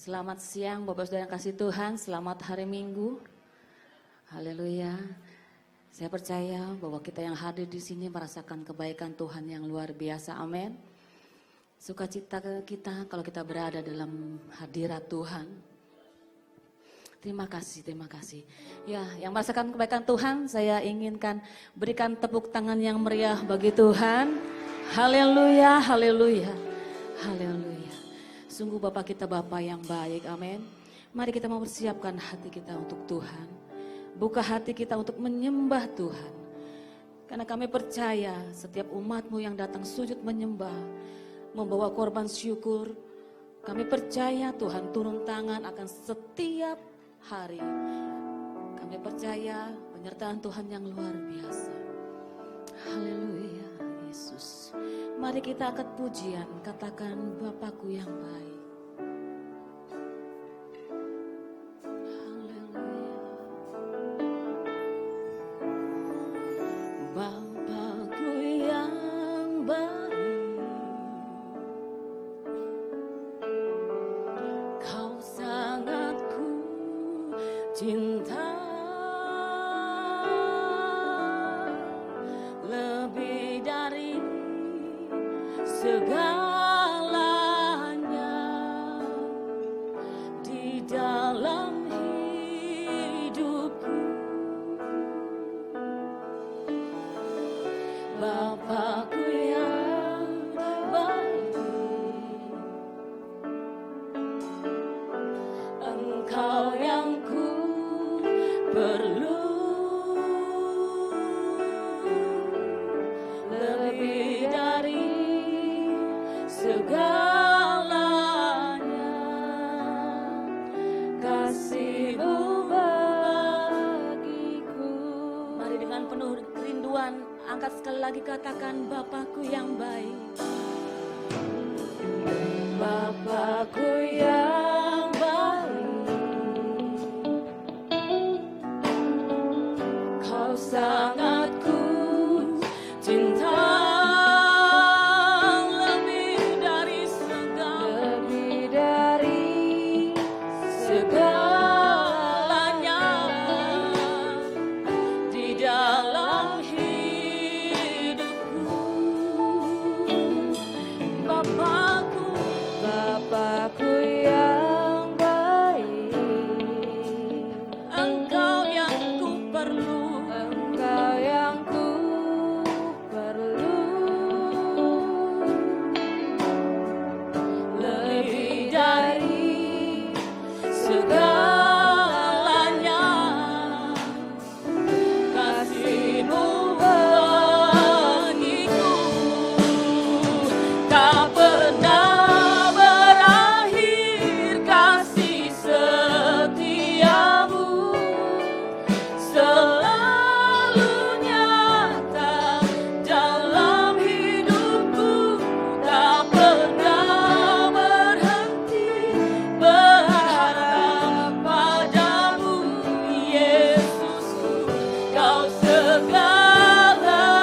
Selamat siang Bapak Saudara yang kasih Tuhan, selamat hari Minggu. Haleluya. Saya percaya bahwa kita yang hadir di sini merasakan kebaikan Tuhan yang luar biasa. Amin. Sukacita kita kalau kita berada dalam hadirat Tuhan. Terima kasih, terima kasih. Ya, yang merasakan kebaikan Tuhan, saya inginkan berikan tepuk tangan yang meriah bagi Tuhan. Haleluya, haleluya, haleluya. Sungguh Bapak kita Bapak yang baik, amin. Mari kita mempersiapkan hati kita untuk Tuhan. Buka hati kita untuk menyembah Tuhan. Karena kami percaya setiap umat-Mu yang datang sujud menyembah, membawa korban syukur, kami percaya Tuhan turun tangan akan setiap hari. Kami percaya penyertaan Tuhan yang luar biasa. Haleluya, Yesus. Mari kita angkat pujian, katakan Bapakku yang baik. Haleluya. Bapakku yang baik, Kau sangat ku cinta, lebih dari segalanya di dalam hidupku. Bapakku yang baik, Engkau yang ku perlu, lebih dari segalanya, kasih-Mu bagiku. Mari dengan penuh kerinduan, angkat sekali lagi katakan Bapakku yang baik. Bapakku yang baik, Kau sangat ku cinta, lebih dari segalanya di dalam hidupku. Bapakku yang baik, Engkau yang ku perlu, lebih dari segalanya, kasih-Mu bagiku tak pernah berakhir, kasih setiamu selalu nyata dalam hidupku, tak pernah berhenti berharap padamu, Yesusku, Kau segalanya,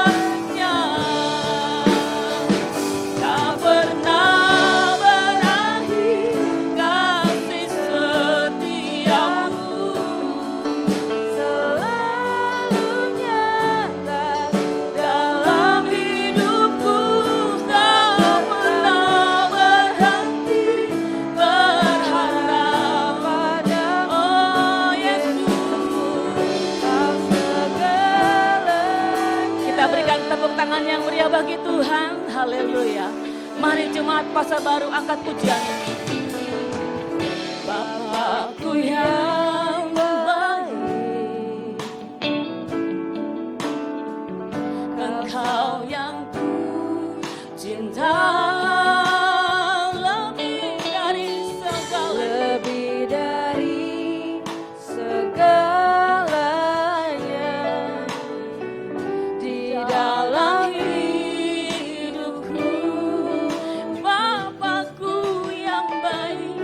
tak pernah berakhir, kasih setiamu selalu nyata dalam hidupku, tak pernah berhenti berharap padamu, oh Yesus, Kau segalanya. Kita berikan tepuk tangan yang meriah bagi Tuhan. Haleluya. Mari jemaat Pasar Baru angkat pujian ini. Bapakku yang baik, Engkau yang ku cinta, lebih dari segalanya di dalam hidupku. Bapakku yang baik,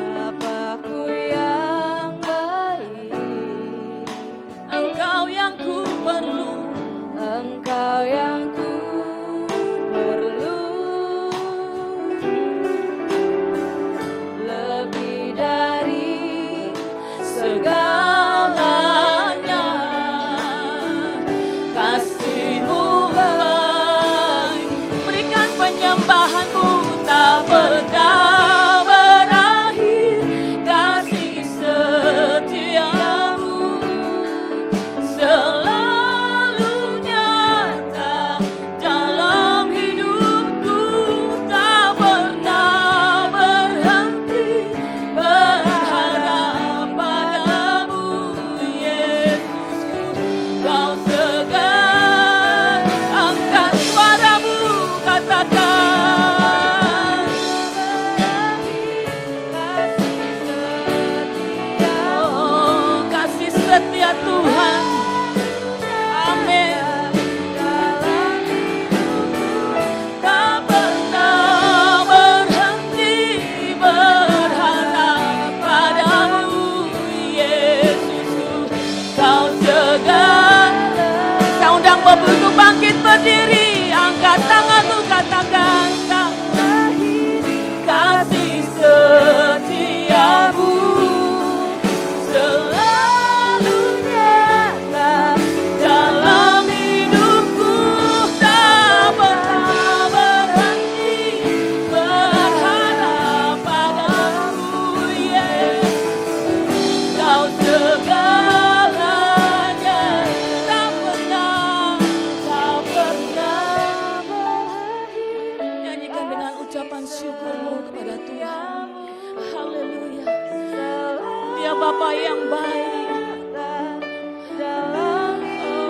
yang baik.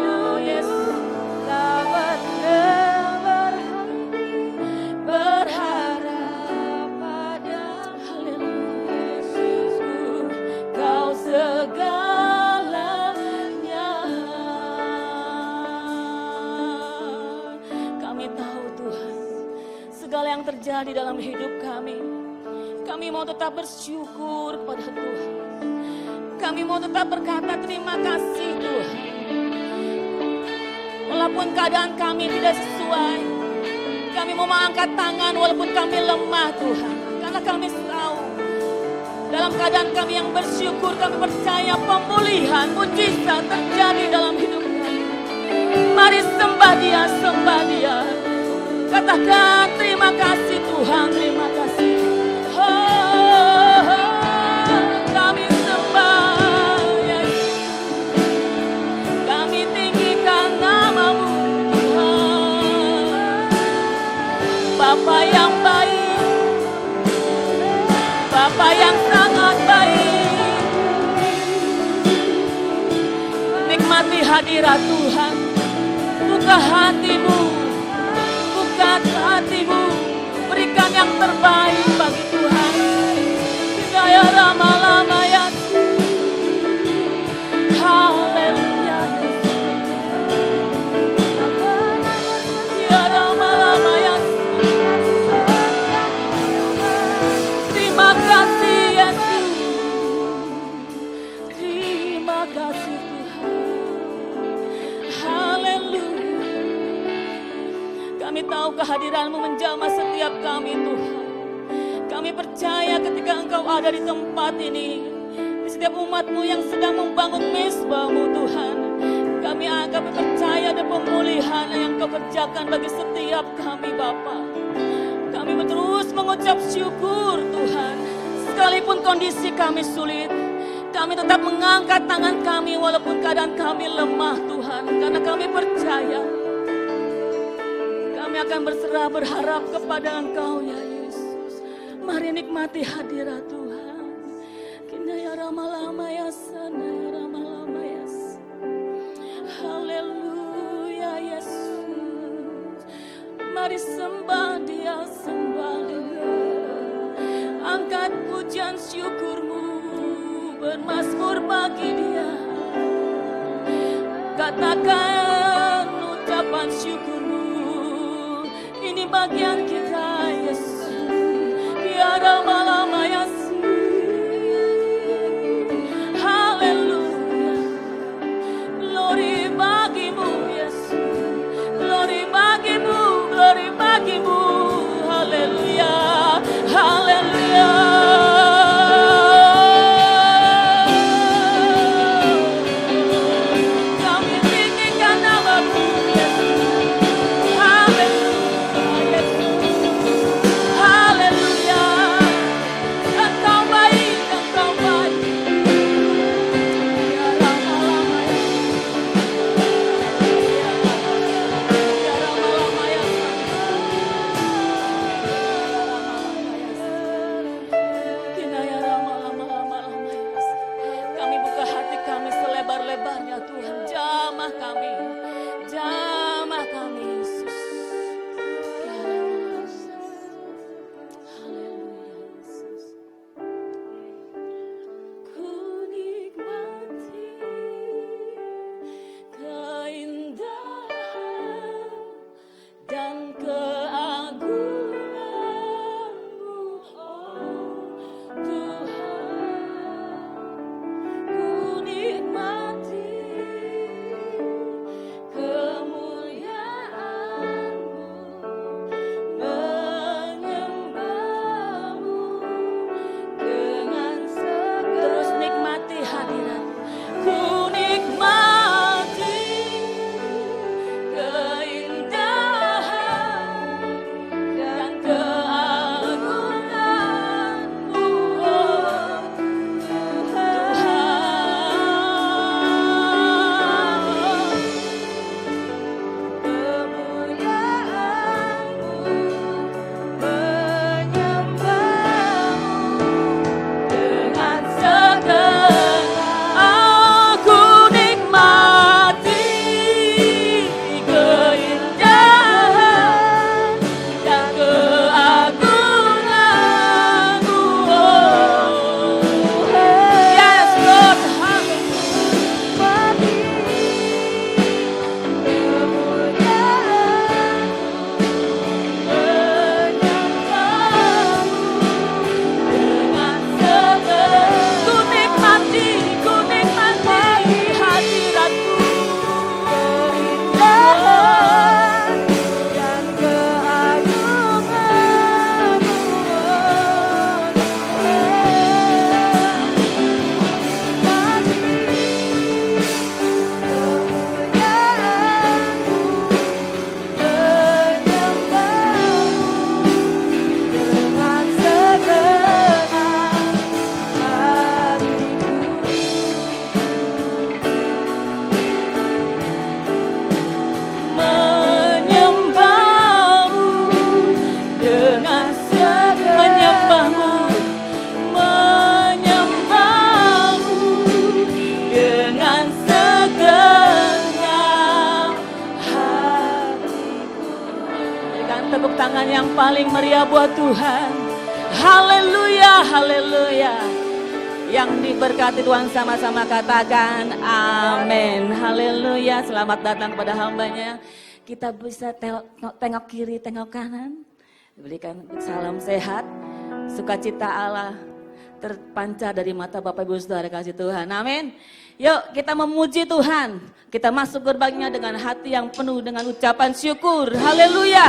Oh Yesus, berharap pada Yesusku, Kau segalanya. Kami tahu Tuhan, segala yang terjadi dalam hidup kami mau tetap bersyukur kepada Tuhan. Kami mau tetap berkata terima kasih Tuhan. Walaupun keadaan kami tidak sesuai, kami mau mengangkat tangan walaupun kami lemah Tuhan. Karena kami tahu dalam keadaan kami yang bersyukur, kami percaya pemulihan, mujizat terjadi dalam hidup kami. Mari sembah Dia, sembah Dia. Katakan terima kasih Tuhan, terima kasih. Kami sembah Yesus, kami tinggikan nama-Mu Tuhan. Bapa yang baik, Bapa yang sangat baik. Nikmati hadirat Tuhan, buka hatimu, buka hatimu, berikan yang terbaik bagi Tuhan. Saya lama-lama ya, haleluya. Ya lama-lama ya, terima kasih Yesus, terima kasih Tuhan, haleluya. Kami tahu kehadiran-Mu menjamah setiap kami Tuhan. Kami percaya ketika Engkau ada di tempat ini, di setiap umat-Mu yang sedang membangun mezbah-Mu Tuhan, kami percaya ada pemulihan yang Kau kerjakan bagi setiap kami Bapa. Kami terus mengucap syukur Tuhan, sekalipun kondisi kami sulit, kami tetap mengangkat tangan kami walaupun keadaan kami lemah Tuhan, karena kami percaya kami akan berserah berharap kepada Engkau ya Yesus. Mari nikmati hadirat Tuhan. Kina ya rama-lama ya sana ya rama-lama ya. Haleluya Yesus. Mari sembah Dia, sembah Dia. Angkat pujian syukur-Mu, bermazmur bagi Dia. Katakan ucapan syukur-Mu, ini bagian kita Yesus. Ya lama-lama ya, haleluya. Glory bagimu Yesus, glory bagimu, glory bagimu. Haleluya, haleluya. Kami tinggikan nama-Mu Yesus, haleluya Yesus. yang paling meriah buat Tuhan. Haleluya, haleluya. Yang diberkati Tuhan sama-sama katakan amin. Haleluya, selamat datang kepada hambanya. Kita bisa tengok kiri, tengok kanan. Diberikan salam sehat, sukacita Allah terpancar dari mata Bapak Ibu Saudara kasih Tuhan. Amin. Yuk kita memuji Tuhan. Kita masuk gerbangnya dengan hati yang penuh dengan ucapan syukur. Haleluya.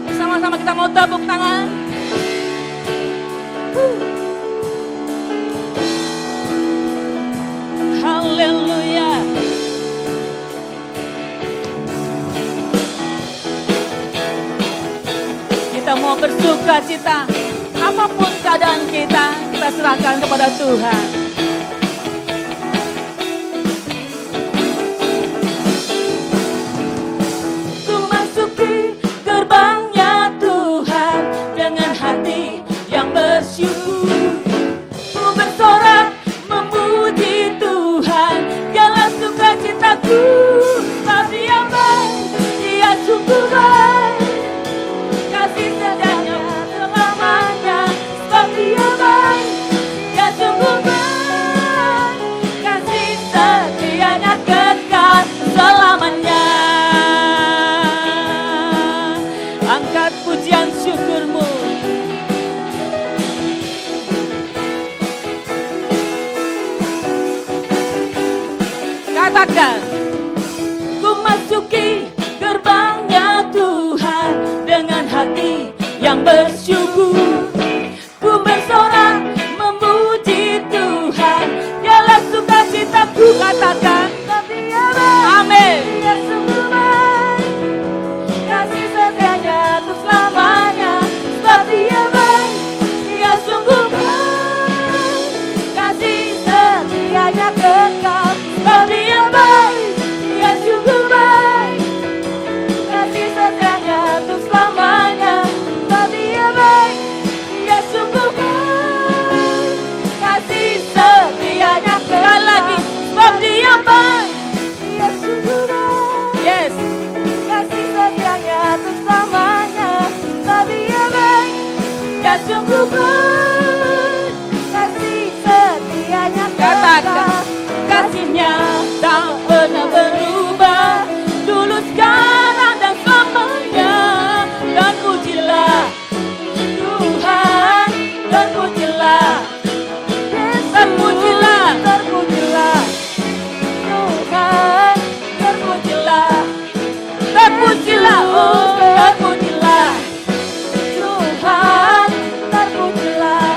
Sama-sama kita mau tepuk tangan. Haleluya. Kita mau bersuka cita. Apapun keadaan kita serahkan kepada Tuhan. Ku masuki gerbangnya Tuhan dengan hati yang bersyukur. Ku bersorak memuji Tuhan, dialah sukacitaku. Sebab Dia baik, Dia sungguh baik, kasih setianya selamanya. Sebab Dia baik, Dia sungguh baik, kasih setianya kekal selamanya. Angkat pujian syukurmu. Katakan, ku masuki gerbangnya Tuhan dengan hati yang bersyukur. Ku bersorak memuji Tuhan, dialah sukacitaku. Katakan, amin. Dia sungguh baik, kasih setianya untuk selamanya. Sebab Dia baik, Dia sungguh baik, kasih setianya kekal. Sebab Dia baik, Dia sungguh baik, kasih setianya untuk selamanya. Sebab Dia baik, Dia sungguh baik, kasih setianya kekal. Lagi, sebab Dia baik, Dia sungguh baik, yes, kasih setianya untuk selamanya. Sebab Dia baik, Dia sungguh baik, kasih setianya kekal. Kasihnya tak pernah berubah, dulu sekarang dan selamanya. Dan pujilah Tuhan, dan pujilah, terpujilah, terpujilah Tuhan, terpujilah, terpujilah, oh terpujilah Tuhan, terpujilah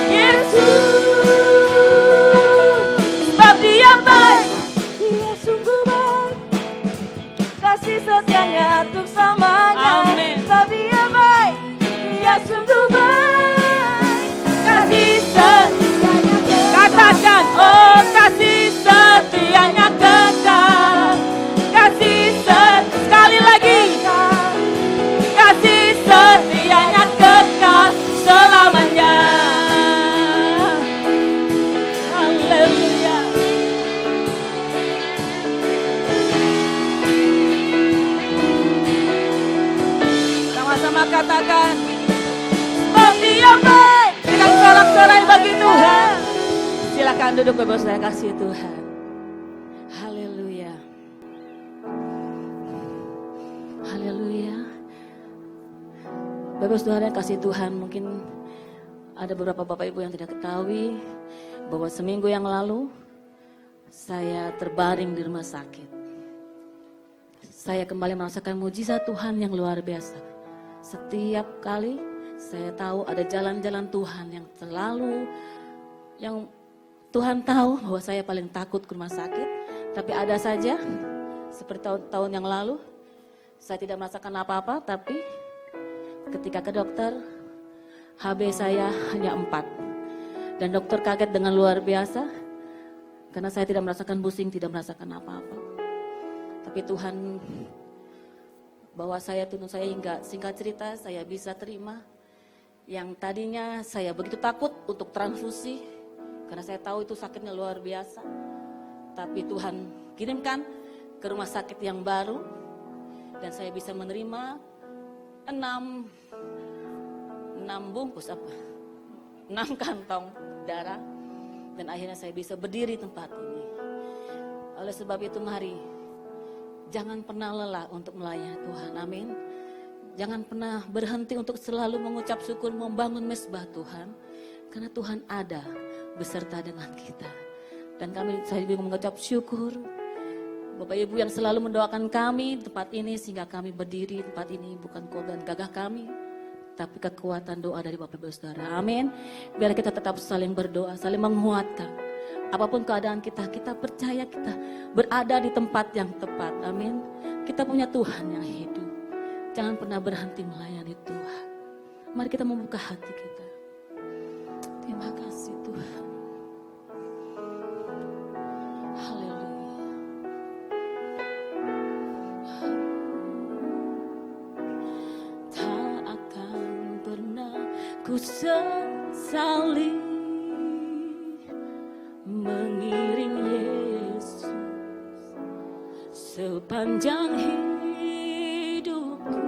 Yesus. Sebab Dia baik, Dia sungguh baik, kasih setianya untuk selamanya. Amin. Sebab Dia baik, Dia sungguh baik, kasih setianya kekal. Katakan, oh kasih setianya kekal. Kasih sekali lagi, kasih setianya kekal selamanya. Haleluya. Sama-sama katakan, sebab Dia baik. Dengan sorak-sorai bagi Tuhan. Silakan duduk Bapak saya kasih Tuhan. Haleluya. Haleluya. Bapak Saudara kasih Tuhan, mungkin ada beberapa Bapak Ibu yang tidak ketahui bahwa seminggu yang lalu saya terbaring di rumah sakit. Saya kembali merasakan mujizat Tuhan yang luar biasa. Setiap kali saya tahu ada jalan-jalan Tuhan yang selalu, yang Tuhan tahu bahwa saya paling takut ke rumah sakit. Tapi ada saja, seperti tahun-tahun yang lalu, saya tidak merasakan apa-apa, tapi ketika ke dokter, HB saya hanya 4. Dan dokter kaget dengan luar biasa, karena saya tidak merasakan pusing, tidak merasakan apa-apa. Tapi Tuhan bawa saya, tuntun saya hingga singkat cerita saya bisa terima. Yang tadinya saya begitu takut untuk transfusi, karena saya tahu itu sakitnya luar biasa. Tapi Tuhan kirimkan ke rumah sakit yang baru, dan saya bisa menerima enam bungkus 6 kantong darah, dan akhirnya saya bisa berdiri tempat ini. Oleh sebab itu mari, jangan pernah lelah untuk melayani Tuhan, amin. Jangan pernah berhenti untuk selalu mengucap syukur, membangun mesbah Tuhan, karena Tuhan ada beserta dengan kita. Dan saya juga mengucap syukur Bapak Ibu yang selalu mendoakan kami di tempat ini, sehingga kami berdiri di tempat ini bukan kuat dan gagah kami, tapi kekuatan doa dari Bapak Ibu Saudara. Amin. Biar kita tetap saling berdoa, saling menguatkan. Apapun keadaan kita, kita percaya kita berada di tempat yang tepat. Amin. Kita punya Tuhan yang hidup. Jangan pernah berhenti melayani Tuhan. Mari kita membuka hati kita. Terima kasih Tuhan. Haleluya. Tak akan pernah ku sesali mengiring Yesus sepanjang hidupku,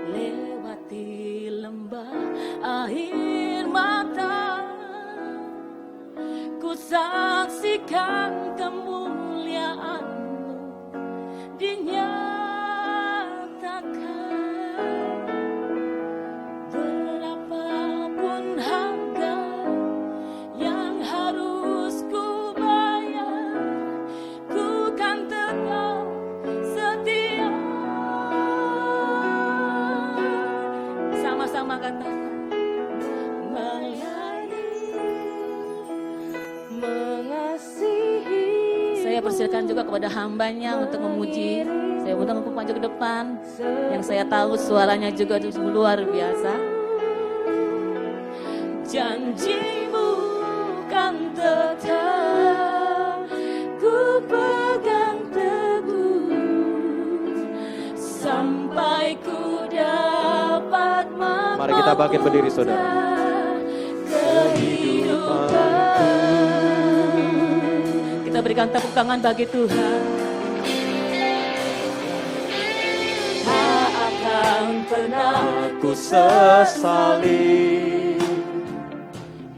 lewati lembah air mata, ku saksikan kemuliaan-Mu dinyatakan. Berapapun harga yang harus ku bayar, ku kan tetap setia. Sama-sama katakan, mengasihi. Saya persilakan juga kepada hambanya untuk memuji. Saya undang untuk maju ke depan, yang saya tahu suaranya juga luar biasa. Janji-Mu kan tetap ku pegang teguh sampai ku dapat memperoleh. Mari kita bangkit berdiri saudara. Kita berikan tepuk tangan bagi Tuhan. Tak akan pernah Ku sesali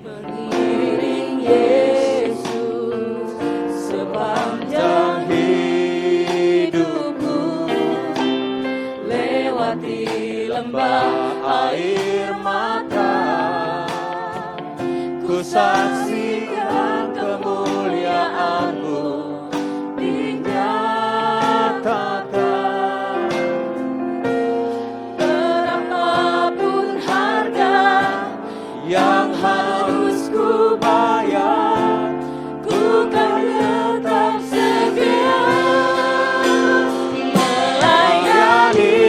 mengiring Yesus sepanjang hidupku, lewati lembah air mata, ku saksikan kemuliaan-Mu dinyatakan. Berapapun harga yang harus ku bayar, ku kan tetap setia melayani,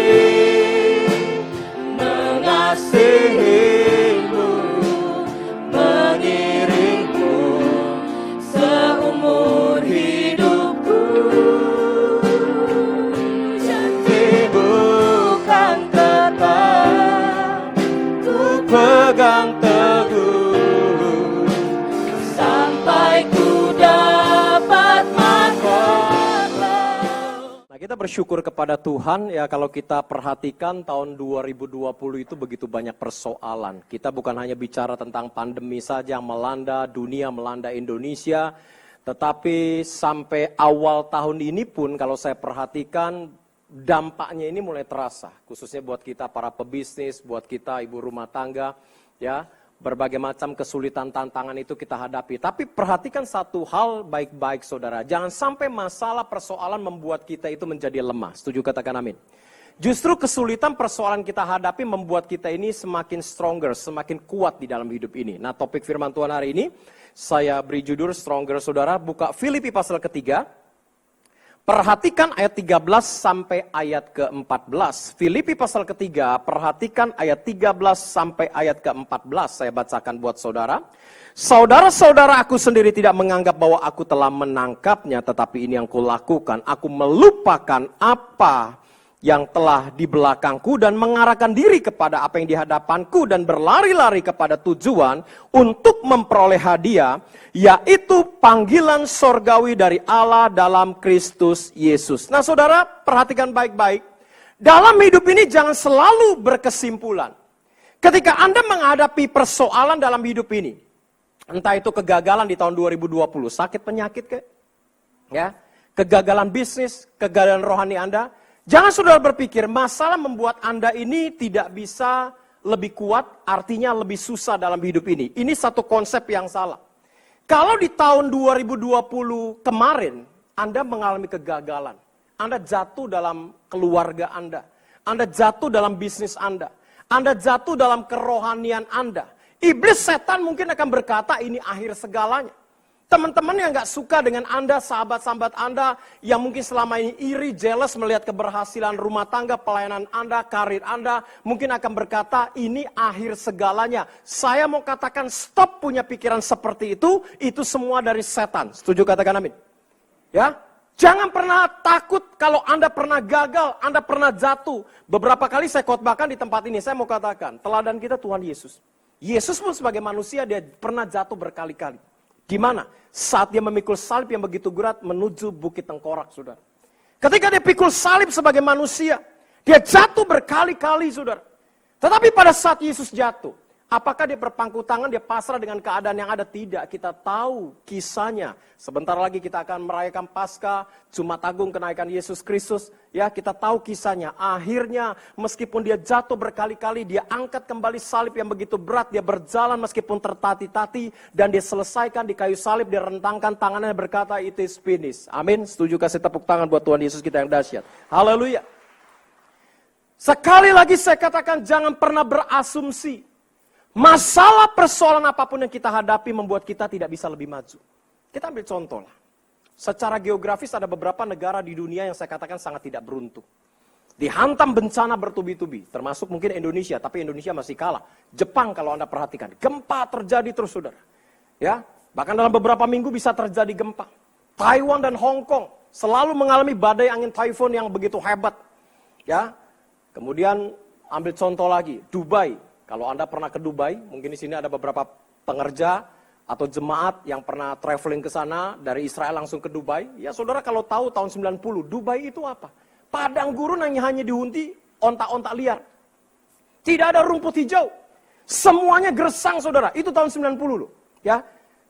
mengasihi-Mu, mengiring-Mu seumur hidupku. Janji-Mu kan tetap ku pegang teguh Sampai ku dapat makan. Nah, kita bersyukur kepada Tuhan ya, kalau kita perhatikan tahun 2020 itu begitu banyak persoalan. Kita bukan hanya bicara tentang pandemi saja yang melanda dunia, melanda Indonesia, tetapi sampai awal tahun ini pun kalau saya perhatikan dampaknya ini mulai terasa, khususnya buat kita para pebisnis, buat kita ibu rumah tangga ya. Berbagai macam kesulitan, tantangan itu kita hadapi. Tapi perhatikan satu hal baik-baik saudara. Jangan sampai masalah persoalan membuat kita itu menjadi lemah. Setuju, katakan amin. Justru kesulitan persoalan kita hadapi membuat kita ini semakin stronger, semakin kuat di dalam hidup ini. Nah, topik firman Tuhan hari ini, saya beri judul Stronger saudara. Buka Filipi pasal ketiga. Perhatikan ayat 13 sampai ayat ke-14. Filipi pasal ketiga, perhatikan ayat 13 sampai ayat ke-14. Saya bacakan buat saudara. Saudara-saudara, aku sendiri tidak menganggap bahwa aku telah menangkapnya, tetapi ini yang kulakukan. Aku melupakan apa yang telah di belakangku dan mengarahkan diri kepada apa yang di hadapanku dan berlari-lari kepada tujuan untuk memperoleh hadiah, yaitu panggilan sorgawi dari Allah dalam Kristus Yesus. Nah saudara, perhatikan baik-baik. Dalam hidup ini jangan selalu berkesimpulan. Ketika Anda menghadapi persoalan dalam hidup ini, entah itu kegagalan di tahun 2020, sakit penyakit kayak, ya, kegagalan bisnis, kegagalan rohani Anda, jangan saudara berpikir masalah membuat Anda ini tidak bisa lebih kuat, artinya lebih susah dalam hidup ini. Ini satu konsep yang salah. Kalau di tahun 2020 kemarin, Anda mengalami kegagalan, Anda jatuh dalam keluarga Anda jatuh dalam bisnis Anda jatuh dalam kerohanian Anda. Iblis setan mungkin akan berkata ini akhir segalanya. Teman-teman yang gak suka dengan Anda, sahabat-sahabat Anda yang mungkin selama ini iri, jealous melihat keberhasilan rumah tangga, pelayanan Anda, karir Anda, mungkin akan berkata ini akhir segalanya. Saya mau katakan stop punya pikiran seperti itu semua dari setan. Setuju katakan amin? Ya, jangan pernah takut kalau Anda pernah gagal, Anda pernah jatuh. Beberapa kali saya khotbahkan di tempat ini, saya mau katakan, teladan kita Tuhan Yesus. Yesus pun sebagai manusia dia pernah jatuh berkali-kali. Di mana? Saat dia memikul salib yang begitu berat menuju Bukit Tengkorak, saudara. Ketika dia pikul salib sebagai manusia, dia jatuh berkali-kali, saudara. Tetapi pada saat Yesus jatuh, apakah dia berpangku tangan, dia pasrah dengan keadaan yang ada? Tidak, kita tahu kisahnya. Sebentar lagi kita akan merayakan Paskah, Jumat Agung kenaikan Yesus Kristus. Ya, kita tahu kisahnya. Akhirnya, meskipun dia jatuh berkali-kali, dia angkat kembali salib yang begitu berat. Dia berjalan meskipun tertati-tati, dan dia selesaikan di kayu salib. Dia rentangkan tangannya berkata, it is finished. Amin. Setuju, kasih tepuk tangan buat Tuhan Yesus kita yang dahsyat. Haleluya. Sekali lagi saya katakan, jangan pernah berasumsi. Masalah persoalan apapun yang kita hadapi membuat kita tidak bisa lebih maju. Kita ambil contoh lah. Secara geografis ada beberapa negara di dunia yang saya katakan sangat tidak beruntung. Dihantam bencana bertubi-tubi, termasuk mungkin Indonesia, tapi Indonesia masih kalah. Jepang kalau Anda perhatikan, gempa terjadi terus saudara. Ya, bahkan dalam beberapa minggu bisa terjadi gempa. Taiwan dan Hong Kong selalu mengalami badai angin typhoon yang begitu hebat. Ya, kemudian ambil contoh lagi, Dubai. Kalau Anda pernah ke Dubai, mungkin di sini ada beberapa pengerja atau jemaat yang pernah traveling ke sana dari Israel langsung ke Dubai. Ya saudara kalau tahu tahun 90, Dubai itu apa? Padang gurun yang hanya dihuni onta-onta liar. Tidak ada rumput hijau. Semuanya gersang saudara, itu tahun 90 loh. Ya.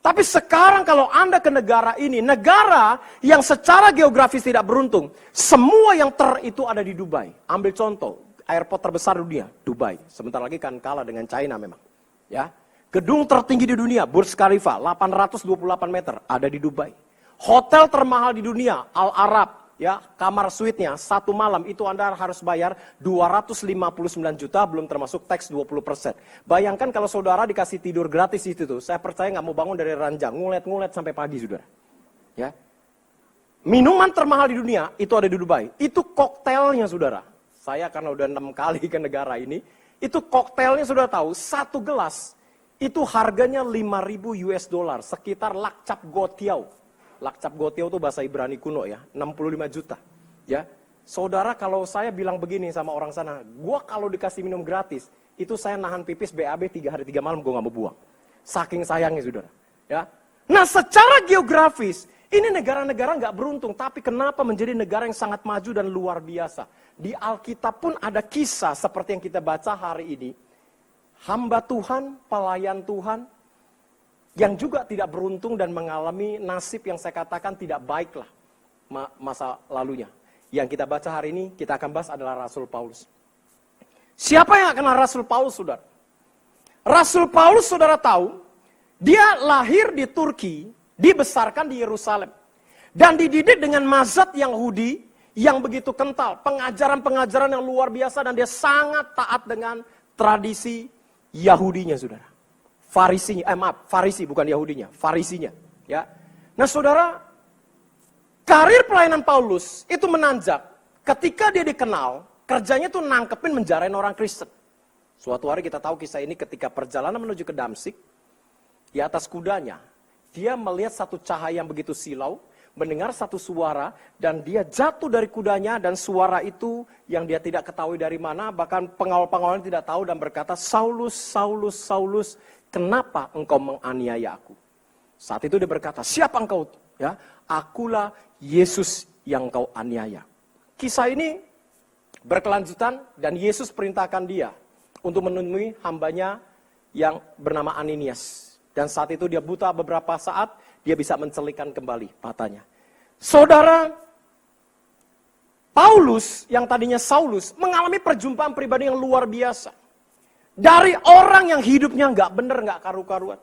Tapi sekarang kalau Anda ke negara ini, negara yang secara geografis tidak beruntung, semua yang itu ada di Dubai. Ambil contoh. Airport terbesar di dunia, Dubai. Sebentar lagi kan kalah dengan China memang. Ya. Gedung tertinggi di dunia, Burj Khalifa, 828 meter, ada di Dubai. Hotel termahal di dunia, Al Arab, ya, kamar suite-nya, 1 malam, itu Anda harus bayar 259 juta, belum termasuk teks 20%. Bayangkan kalau saudara dikasih tidur gratis itu tuh, saya percaya nggak mau bangun dari ranjang, ngulet-ngulet sampai pagi, saudara. Ya. Minuman termahal di dunia, itu ada di Dubai. Itu koktailnya, saudara. Saya karena udah 6 kali ke negara ini, itu koktailnya sudah tahu, 1 gelas, itu harganya 5.000 US dollar, sekitar lakcap gotiau. Lakcap gotiau itu bahasa Ibrani kuno ya, 65 juta. Ya, saudara kalau saya bilang begini sama orang sana, gua kalau dikasih minum gratis, itu saya nahan pipis BAB 3 hari 3 malam, gua nggak mau buang. Saking sayangnya saudara. Ya, nah secara geografis, ini negara-negara nggak beruntung, tapi kenapa menjadi negara yang sangat maju dan luar biasa? Di Alkitab pun ada kisah seperti yang kita baca hari ini. Hamba Tuhan, pelayan Tuhan, yang juga tidak beruntung dan mengalami nasib yang saya katakan tidak baiklah masa lalunya. Yang kita baca hari ini, kita akan bahas adalah Rasul Paulus. Siapa yang kenal Rasul Paulus, saudara? Rasul Paulus, saudara tahu, dia lahir di Turki, dibesarkan di Yerusalem. Dan dididik dengan mazhab Yahudi yang begitu kental. Pengajaran-pengajaran yang luar biasa dan dia sangat taat dengan tradisi Yahudinya, saudara. Farisi bukan Yahudinya, Farisinya. Ya. Nah saudara, karir pelayanan Paulus itu menanjak. Ketika dia dikenal, kerjanya itu nangkepin menjarain orang Kristen. Suatu hari kita tahu kisah ini ketika perjalanan menuju ke Damsyik, di atas kudanya, dia melihat satu cahaya yang begitu silau, mendengar satu suara, dan dia jatuh dari kudanya, dan suara itu yang dia tidak ketahui dari mana, bahkan pengawal-pengawalnya tidak tahu, dan berkata, Saulus, Saulus, Saulus, kenapa engkau menganiaya aku? Saat itu dia berkata, siapa engkau? Ya, akulah Yesus yang engkau aniaya. Kisah ini Berkelanjutan, dan Yesus perintahkan dia untuk menemui hambanya yang bernama Ananias. Dan saat itu dia buta beberapa saat, dia bisa mencelingkan kembali matanya. Saudara, Paulus yang tadinya Saulus mengalami perjumpaan pribadi yang luar biasa. Dari orang yang hidupnya nggak bener, nggak karu-karuan.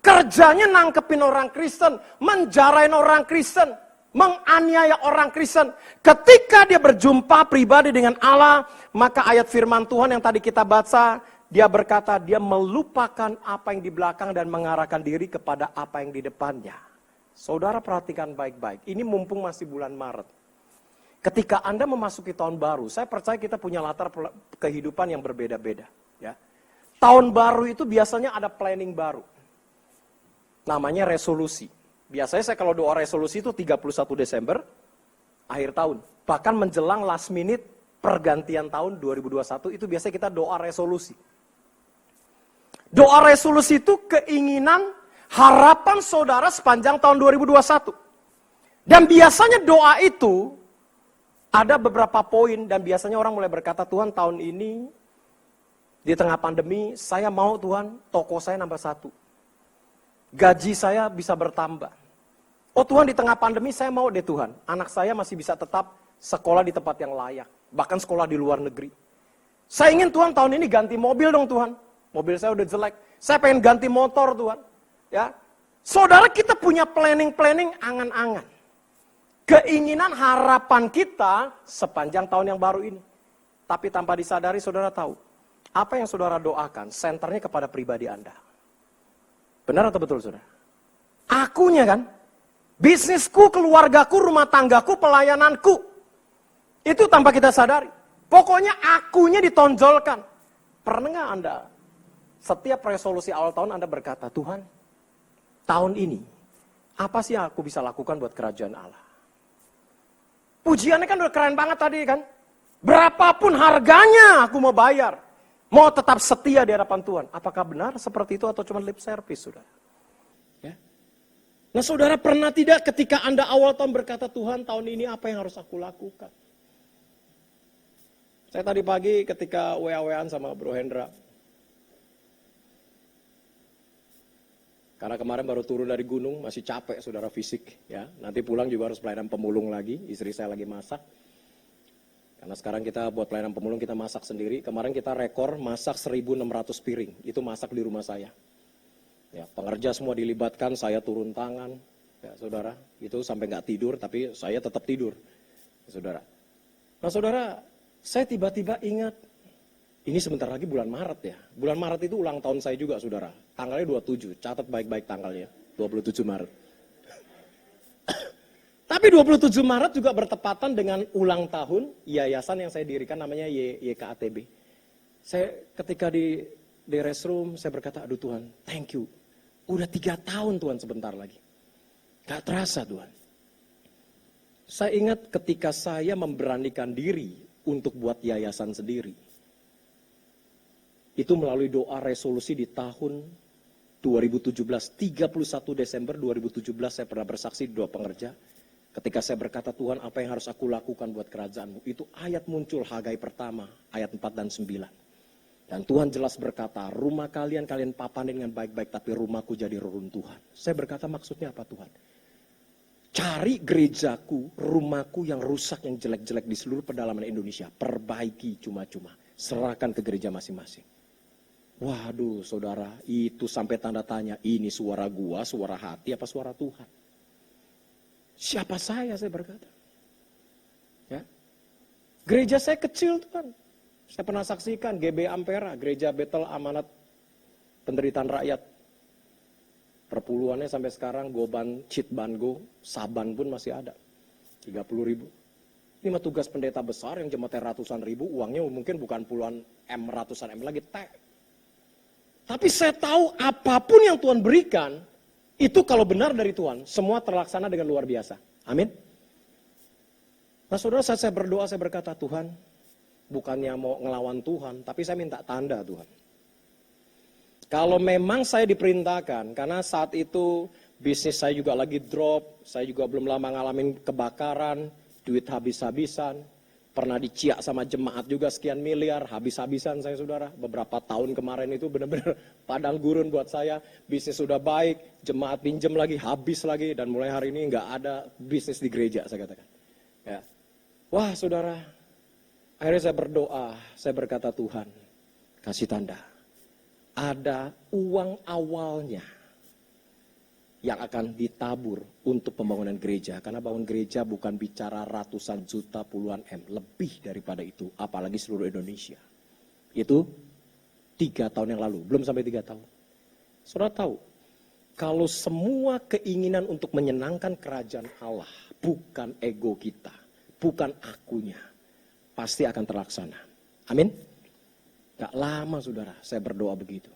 Kerjanya nangkepin orang Kristen, menjarain orang Kristen, menganiaya orang Kristen. Ketika dia berjumpa pribadi dengan Allah, maka ayat firman Tuhan yang tadi kita baca, dia berkata dia melupakan apa yang di belakang dan mengarahkan diri kepada apa yang di depannya. Saudara perhatikan baik-baik, ini mumpung masih bulan Maret. Ketika Anda memasuki tahun baru, saya percaya kita punya latar kehidupan yang berbeda-beda. Ya. Tahun baru itu biasanya ada planning baru. Namanya resolusi. Biasanya saya kalau doa resolusi itu 31 Desember, akhir tahun. Bahkan menjelang last minute pergantian tahun 2021 itu biasanya kita doa resolusi. Doa resolusi itu keinginan, harapan saudara sepanjang tahun 2021. Dan biasanya doa itu ada beberapa poin dan biasanya orang mulai berkata, Tuhan tahun ini di tengah pandemi saya mau Tuhan toko saya nambah 1. Gaji saya bisa bertambah. Oh Tuhan di tengah pandemi saya mau deh Tuhan, anak saya masih bisa tetap sekolah di tempat yang layak. Bahkan sekolah di luar negeri. Saya ingin Tuhan tahun ini ganti mobil dong Tuhan. Mobil saya udah jelek. Saya pengen ganti motor Tuhan. Ya, saudara kita punya planning-planning angan-angan. Keinginan harapan kita sepanjang tahun yang baru ini. Tapi tanpa disadari saudara tahu. Apa yang saudara doakan, senternya kepada pribadi Anda. Benar atau betul saudara? Akunya kan? Bisnisku, keluargaku, rumah tanggaku, pelayananku. Itu tanpa kita sadari. Pokoknya akunya ditonjolkan. Pernah nggak Anda, setiap resolusi awal tahun Anda berkata, Tuhan, tahun ini, apa sih yang aku bisa lakukan buat kerajaan Allah? Pujiannya kan udah keren banget tadi kan? Berapapun harganya aku mau bayar. Mau tetap setia di hadapan Tuhan. Apakah benar seperti itu atau cuma lip service, saudara? Ya. Nah, saudara pernah tidak ketika Anda awal tahun berkata, Tuhan tahun ini apa yang harus aku lakukan? Saya tadi pagi ketika WA-WAan sama Bro Hendra. Karena kemarin baru turun dari gunung, masih capek saudara fisik. Ya. Nanti pulang juga harus pelayanan pemulung lagi, istri saya lagi masak. Karena sekarang kita buat pelayanan pemulung kita masak sendiri. Kemarin kita rekor masak 1.600 piring. Itu masak di rumah saya. Ya, pengerja semua dilibatkan, saya turun tangan. Ya, saudara, itu sampai nggak tidur, tapi saya tetap tidur. Ya, saudara. Nah saudara, saya tiba-tiba ingat, ini sebentar lagi bulan Maret ya. Bulan Maret itu ulang tahun saya juga saudara. Tanggalnya 27, catat baik-baik tanggalnya. 27 Maret. Tapi 27 Maret juga bertepatan dengan ulang tahun yayasan yang saya dirikan namanya YKATB. Saya ketika di restroom saya berkata, aduh Tuhan, thank you. Udah 3 tahun Tuhan sebentar lagi. Gak terasa Tuhan. Saya ingat ketika saya memberanikan diri untuk buat yayasan sendiri. Itu melalui doa resolusi di tahun 2017. 31 Desember 2017 saya pernah bersaksi di doa pengerja. Ketika saya berkata, Tuhan apa yang harus aku lakukan buat kerajaanmu? Itu ayat muncul Hagai pertama, ayat 4 dan 9. Dan Tuhan jelas berkata, rumah kalian papanin dengan baik-baik, tapi rumahku jadi reruntuhan. Saya berkata, maksudnya apa Tuhan? Cari gerejaku, rumahku yang rusak, yang jelek-jelek di seluruh pedalaman Indonesia. Perbaiki cuma-cuma. Serahkan ke gereja masing-masing. Waduh saudara, itu sampai tanda tanya, ini suara gua, suara hati, apa suara Tuhan? Siapa saya berkata. Ya. Gereja saya kecil Tuhan. Saya pernah saksikan GB Ampera, Gereja Betel Amanat Penderitaan Rakyat. Perpuluhannya sampai sekarang Goban, Citbango, Saban pun masih ada. 30.000. Ini mah tugas pendeta besar yang jemaatnya ratusan ribu, uangnya mungkin bukan puluhan M, ratusan M lagi, Tapi saya tahu apapun yang Tuhan berikan, itu kalau benar dari Tuhan, semua terlaksana dengan luar biasa. Amin. Nah saudara, saya berdoa, saya berkata, Tuhan, bukannya mau ngelawan Tuhan, tapi saya minta tanda Tuhan. Kalau memang saya diperintahkan, karena saat itu bisnis saya juga lagi drop, saya juga belum lama ngalamin kebakaran, duit habis-habisan. Pernah diciak sama jemaat juga sekian miliar, habis-habisan saya saudara. Beberapa tahun kemarin itu benar-benar padang gurun buat saya. Bisnis sudah baik, jemaat pinjem lagi, habis lagi. Dan mulai hari ini nggak ada bisnis di gereja saya katakan. Ya. Wah saudara, akhirnya saya berdoa, saya berkata Tuhan, kasih tanda. Ada uang awalnya yang akan ditabur untuk pembangunan gereja. Karena bangun gereja bukan bicara ratusan juta, puluhan M. Lebih daripada itu, apalagi seluruh Indonesia. Itu 3 tahun yang lalu, belum sampai 3 tahun. Saudara tahu, kalau semua keinginan untuk menyenangkan kerajaan Allah, bukan ego kita, bukan akunya, pasti akan terlaksana. Amin? Gak lama saudara, saya berdoa begitu.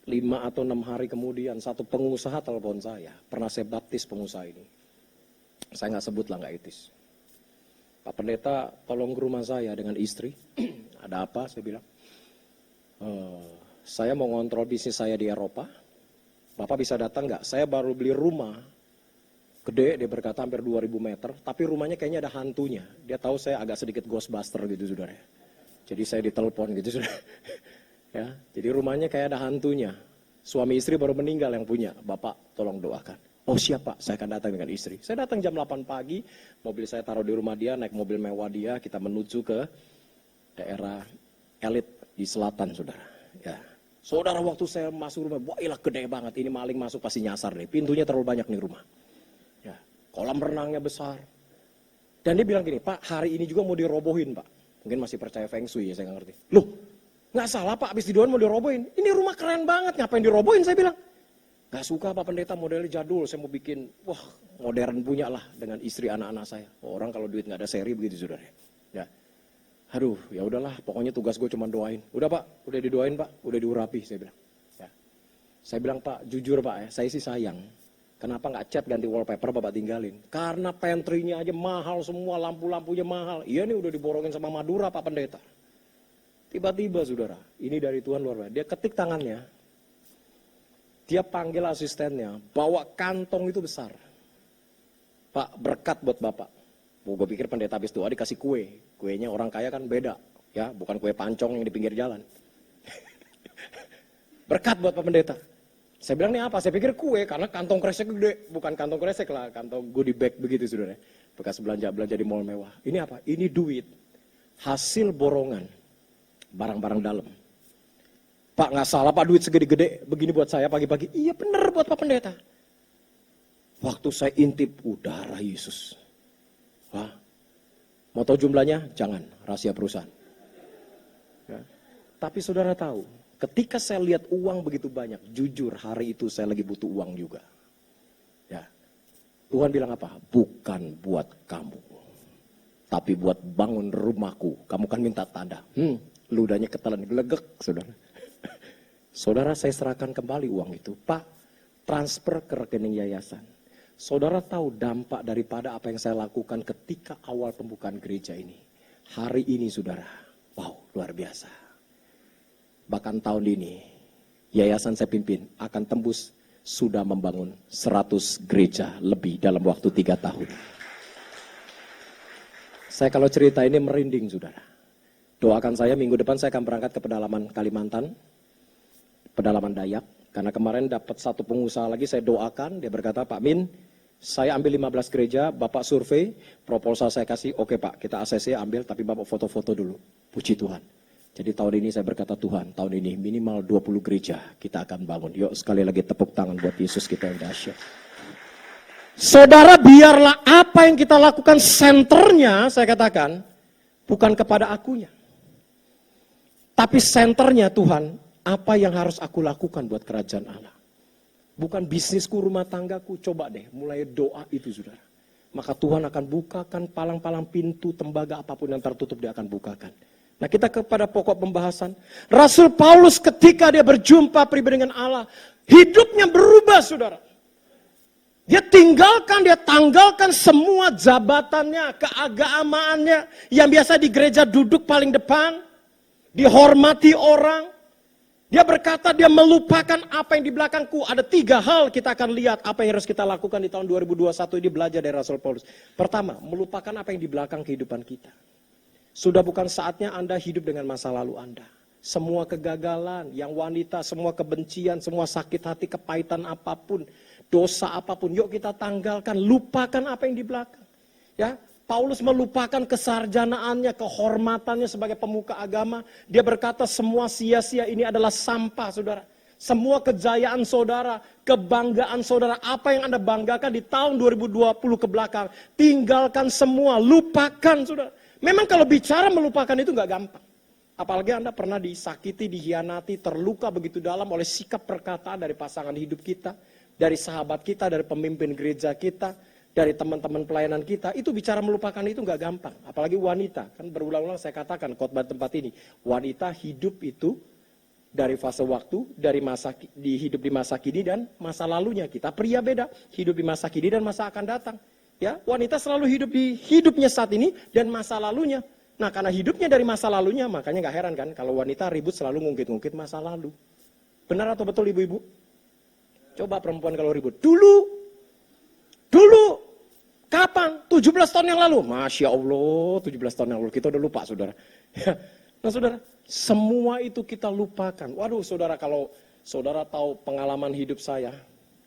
5 atau 6 hari kemudian, satu pengusaha telepon saya. Pernah saya baptis pengusaha ini. Saya nggak sebut lah, nggak etis. Pak Pendeta, tolong ke rumah saya dengan istri. Ada apa? Saya bilang. Saya mau ngontrol bisnis saya di Eropa. Bapak bisa datang nggak? Saya baru beli rumah. Gede, dia berkata hampir 2000 meter. Tapi rumahnya kayaknya ada hantunya. Dia tahu saya agak sedikit ghostbuster gitu, saudara. Jadi saya ditelepon gitu, saudara. Ya, jadi rumahnya kayak ada hantunya. Suami istri baru meninggal yang punya. Bapak tolong doakan. Oh siap Pak, saya akan datang dengan istri. Saya datang jam 8 pagi, mobil saya taruh di rumah dia, naik mobil mewah dia, kita menuju ke daerah elit di selatan saudara. Ya. Saudara waktu saya masuk rumah, wah ilah gede banget, ini maling masuk pasti nyasar nih. Pintunya terlalu banyak nih rumah. Ya. Kolam renangnya besar. Dan dia bilang gini, Pak hari ini juga mau dirobohin Pak. Mungkin masih percaya feng shui ya, saya nggak ngerti. Loh, nggak salah Pak, habis didoain mau dirobohin. Ini rumah keren banget, ngapain dirobohin saya bilang. Nggak suka Pak Pendeta, modelnya jadul, saya mau bikin, wah modern punya lah dengan istri anak-anak saya. Orang kalau duit nggak ada seri begitu saudara. Ya, aduh ya udahlah, pokoknya tugas gue cuma doain. Udah Pak, udah didoain Pak, udah diurapi saya bilang. Ya. Saya bilang Pak, jujur Pak ya, saya sih sayang. Kenapa nggak cat ganti wallpaper Bapak tinggalin? Karena pantry-nya aja mahal semua, lampu-lampunya mahal. Iya nih udah diborongin sama Madura Pak Pendeta. Tiba-tiba saudara, ini dari Tuhan luar biasa. Dia ketik tangannya, dia panggil asistennya, bawa kantong itu besar. Pak, berkat buat Bapak. Gue pikir pendeta habis doa dikasih kue. Kuenya orang kaya kan beda, ya, bukan kue pancong yang di pinggir jalan. Berkat buat Pak Pendeta. Saya bilang ini apa? Saya pikir kue, karena kantong kresek gede. Bukan kantong kresek lah, kantong goodie bag begitu saudara. Bekas belanja di mall mewah. Ini apa? Ini duit, hasil borongan. Barang-barang dalam. Pak nggak salah Pak, duit segede-gede begini buat saya pagi-pagi. Iya bener buat Pak Pendeta. Waktu saya intip udara Yesus. Wah, mau tahu jumlahnya? Jangan, rahasia perusahaan. Ya. Tapi saudara tahu, ketika saya lihat uang begitu banyak, jujur hari itu saya lagi butuh uang juga. Ya. Tuhan bilang apa? Bukan buat kamu, tapi buat bangun rumahku. Kamu kan minta tanda. Ludahnya ketelan, gelegek, saudara. Saudara, saya serahkan kembali uang itu. Pak, transfer ke rekening yayasan. Saudara tahu dampak daripada apa yang saya lakukan ketika awal pembukaan gereja ini. Hari ini, saudara, wow, luar biasa. Bahkan tahun ini, yayasan saya pimpin akan tembus sudah membangun 100 gereja lebih dalam waktu 3 tahun. Saya kalau cerita ini merinding, saudara. Doakan saya, minggu depan saya akan berangkat ke pedalaman Kalimantan, pedalaman Dayak. Karena kemarin dapat satu pengusaha lagi, saya doakan, dia berkata, Pak Min, saya ambil 15 gereja, Bapak survei, proposal saya kasih, oke Pak, kita ACC ambil, tapi Bapak foto-foto dulu. Puji Tuhan. Jadi tahun ini saya berkata, Tuhan, tahun ini minimal 20 gereja kita akan bangun. Yuk sekali lagi tepuk tangan buat Yesus kita yang dahsyat. Saudara, biarlah apa yang kita lakukan senternya, saya katakan, bukan kepada akunya. Tapi senternya Tuhan, apa yang harus aku lakukan buat kerajaan Allah. Bukan bisnisku, rumah tanggaku, coba deh mulai doa itu saudara. Maka Tuhan akan bukakan palang-palang pintu, tembaga apapun yang tertutup dia akan bukakan. Nah kita kepada pokok pembahasan. Rasul Paulus ketika dia berjumpa pribadi dengan Allah, hidupnya berubah saudara. Dia tanggalkan semua jabatannya, keagamaannya, yang biasa di gereja duduk paling depan, dihormati orang. Dia berkata dia melupakan apa yang di belakangku. Ada 3 hal kita akan lihat apa yang harus kita lakukan di tahun 2021 ini belajar dari Rasul Paulus. Pertama, melupakan apa yang di belakang kehidupan kita. Sudah bukan saatnya Anda hidup dengan masa lalu Anda. Semua kegagalan, yang wanita, semua kebencian, semua sakit hati, kepahitan apapun, dosa apapun, yuk kita tanggalkan, lupakan apa yang di belakang. Ya, Paulus melupakan kesarjanaannya, kehormatannya sebagai pemuka agama. Dia berkata semua sia-sia ini adalah sampah, saudara. Semua kejayaan saudara, kebanggaan saudara, apa yang Anda banggakan di tahun 2020 ke belakang, tinggalkan semua, lupakan saudara. Memang kalau bicara melupakan itu nggak gampang. Apalagi Anda pernah disakiti, dihianati, terluka begitu dalam oleh sikap perkataan dari pasangan hidup kita, dari sahabat kita, dari pemimpin gereja kita, dari teman-teman pelayanan kita. Itu bicara melupakan itu nggak gampang. Apalagi wanita, kan berulang-ulang saya katakan khotbah tempat ini, wanita hidup itu dari fase waktu, dari hidup di masa kini dan masa lalunya. Kita pria beda, hidup di masa kini dan masa akan datang. Ya, wanita selalu hidup di hidupnya saat ini dan masa lalunya. Nah, karena hidupnya dari masa lalunya, makanya nggak heran kan kalau wanita ribut selalu ngungkit-ngungkit masa lalu. Benar atau betul ibu-ibu? Coba perempuan kalau ribut. Dulu, kapan? 17 tahun yang lalu. Masya Allah, 17 tahun yang lalu. Kita udah lupa, saudara. Nah, saudara, semua itu kita lupakan. Waduh, saudara, kalau saudara tahu pengalaman hidup saya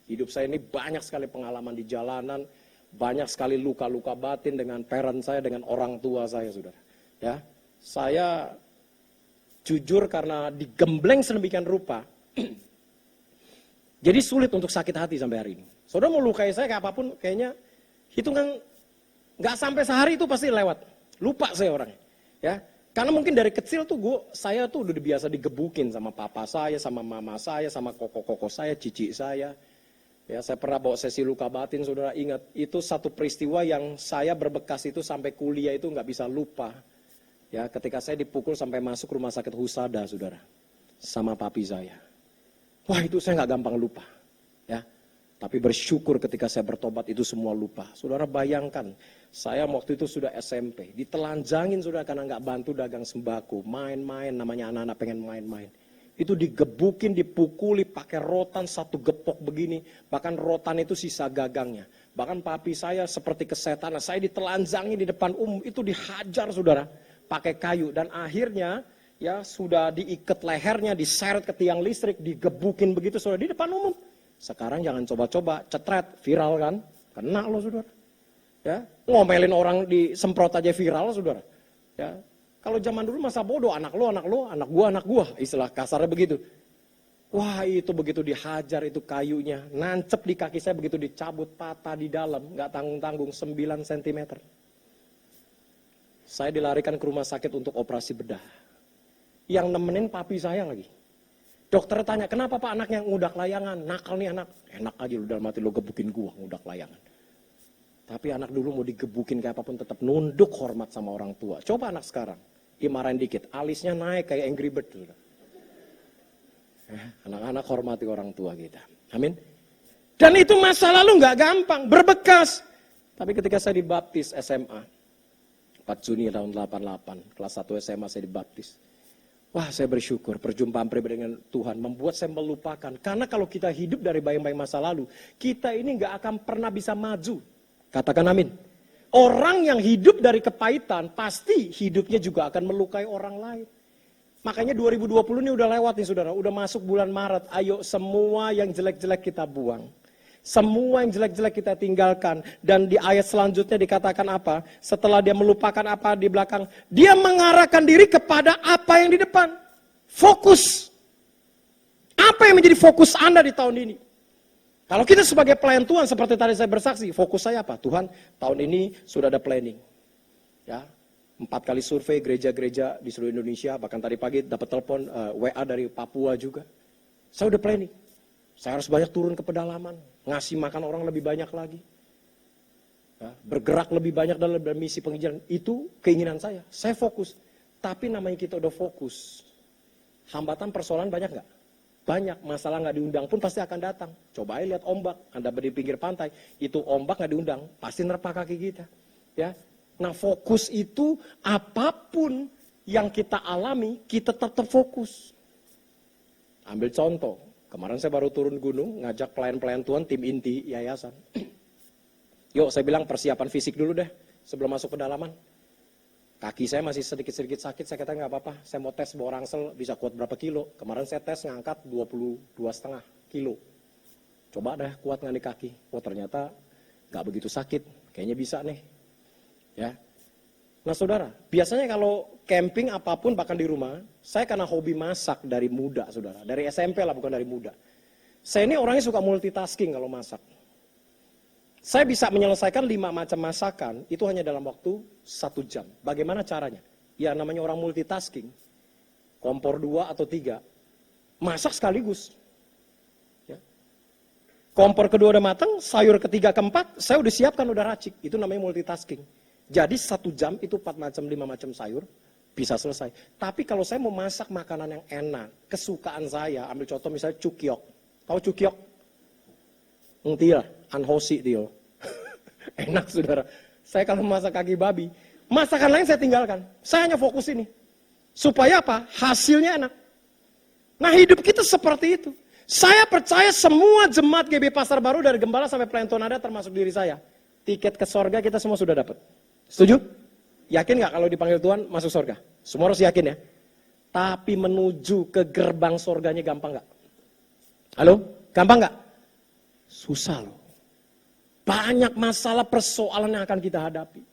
ini banyak sekali pengalaman di jalanan, banyak sekali luka-luka batin dengan parent saya, dengan orang tua saya, saudara. Ya, saya jujur karena digembleng sedemikian rupa, jadi sulit untuk sakit hati sampai hari ini. Saudara mau lukai saya kayak apapun, kayaknya hitungan nggak sampai sehari itu pasti lewat. Lupa saya orangnya, ya. Karena mungkin dari kecil tuh saya tuh udah biasa digebukin sama papa saya, sama mama saya, sama koko-koko saya, cici saya. Ya, saya pernah bawa sesi luka batin, saudara ingat. Itu satu peristiwa yang saya berbekas itu sampai kuliah itu nggak bisa lupa. Ya, ketika saya dipukul sampai masuk rumah sakit Husada, saudara, sama papi saya. Wah, itu saya nggak gampang lupa. Ya, tapi bersyukur ketika saya bertobat itu semua lupa. Saudara bayangkan, saya waktu itu sudah SMP, ditelanjangin saudara karena nggak bantu dagang sembako, main-main, namanya anak-anak pengen main-main. Itu digebukin, dipukuli, pakai rotan satu gepok begini, bahkan rotan itu sisa gagangnya. Bahkan papi saya seperti kesetanan, saya ditelanjangin di depan itu dihajar saudara. Pakai kayu dan akhirnya ya sudah diikat lehernya, diseret ke tiang listrik, digebukin begitu saudara di depan umum. Sekarang jangan coba-coba, cetret, viral kan, kena loh saudara. Ya, ngomelin orang disemprot aja viral saudara. Ya, kalau zaman dulu masa bodoh, anak lo, anak gua, istilah kasarnya begitu. Wah itu begitu dihajar itu kayunya, nancep di kaki saya begitu dicabut, patah di dalam, nggak tanggung-tanggung 9 cm. Saya dilarikan ke rumah sakit untuk operasi bedah. Yang nemenin papi saya lagi. Dokter tanya, kenapa pak anaknya ngudak layangan? Nakal nih anak. Enak aja lu dalam hati lo gebukin gua ngudak layangan. Tapi anak dulu mau digebukin kayak apapun tetap nunduk hormat sama orang tua. Coba anak sekarang, dimarahin dikit, alisnya naik kayak Angry Bird. Anak-anak hormati orang tua kita. Amin. Dan itu masa lalu nggak gampang, berbekas. Tapi ketika saya dibaptis SMA, 4 Juni tahun 88, kelas 1 SMA saya dibaptis. Wah saya bersyukur, perjumpaan pribadi dengan Tuhan membuat saya melupakan. Karena kalau kita hidup dari bayang-bayang masa lalu, kita ini gak akan pernah bisa maju. Katakan amin. Orang yang hidup dari kepahitan, pasti hidupnya juga akan melukai orang lain. Makanya 2020 ini udah lewat nih saudara, udah masuk bulan Maret. Ayo semua yang jelek-jelek kita buang. Semua yang jelek-jelek kita tinggalkan. Dan di ayat selanjutnya dikatakan apa? Setelah dia melupakan apa di belakang, dia mengarahkan diri kepada apa yang di depan. Fokus. Apa yang menjadi fokus Anda di tahun ini? Kalau kita sebagai pelayan Tuhan, seperti tadi saya bersaksi, fokus saya apa? Tuhan, tahun ini sudah ada planning. Ya, 4 kali survei gereja-gereja di seluruh Indonesia, bahkan tadi pagi dapat telepon WA dari Papua juga. Saya udah planning. Saya harus banyak turun ke pedalaman, ngasih makan orang lebih banyak lagi. Ya, bergerak lebih banyak dalam misi penginjilan. Itu keinginan saya. Saya fokus. Tapi namanya kita udah fokus. Hambatan persoalan banyak nggak? Banyak. Masalah nggak diundang pun pasti akan datang. Coba lihat ombak. Anda berdiri di pinggir pantai. Itu ombak nggak diundang. Pasti nerpa kaki kita. Ya. Nah fokus itu apapun yang kita alami, kita tetap fokus. Ambil contoh, kemarin saya baru turun gunung, ngajak pelayan-pelayan Tuhan, tim inti yayasan. Yuk, saya bilang persiapan fisik dulu deh, sebelum masuk pedalaman. Kaki saya masih sedikit-sedikit sakit, saya kata nggak apa-apa, saya mau tes bawa rangsel, bisa kuat berapa kilo. Kemarin saya tes ngangkat 22,5 kilo. Coba deh kuat nggak nih kaki. Oh ternyata nggak begitu sakit, kayaknya bisa nih. Ya. Nah saudara, biasanya kalau camping apapun bahkan di rumah, saya karena hobi masak dari muda saudara, dari SMP lah bukan dari muda. Saya ini orangnya suka multitasking kalau masak. Saya bisa menyelesaikan 5 macam masakan, itu hanya dalam waktu 1 jam. Bagaimana caranya? Ya namanya orang multitasking, kompor 2 atau 3, masak sekaligus. Ya. Kompor kedua udah matang, sayur ketiga keempat, saya udah siapkan, udah racik. Itu namanya multitasking. Jadi 1 jam itu 4 macam, 5 macam sayur, bisa selesai. Tapi kalau saya mau masak makanan yang enak, kesukaan saya, ambil contoh misalnya cukyok. Tahu cukyok? Enggak, anhosi dia. Enak saudara. Saya kalau masak kaki babi, masakan lain saya tinggalkan. Saya hanya fokus ini. Supaya apa? Hasilnya enak. Nah hidup kita seperti itu. Saya percaya semua jemaat GB Pasar Baru dari Gembala sampai Pelayan Tonada termasuk diri saya. Tiket ke sorga kita semua sudah dapat. Setuju? Yakin gak kalau dipanggil Tuhan masuk sorga? Semua harus yakin ya. Tapi menuju ke gerbang sorganya gampang gak? Halo? Gampang gak? Susah loh. Banyak masalah persoalan yang akan kita hadapi.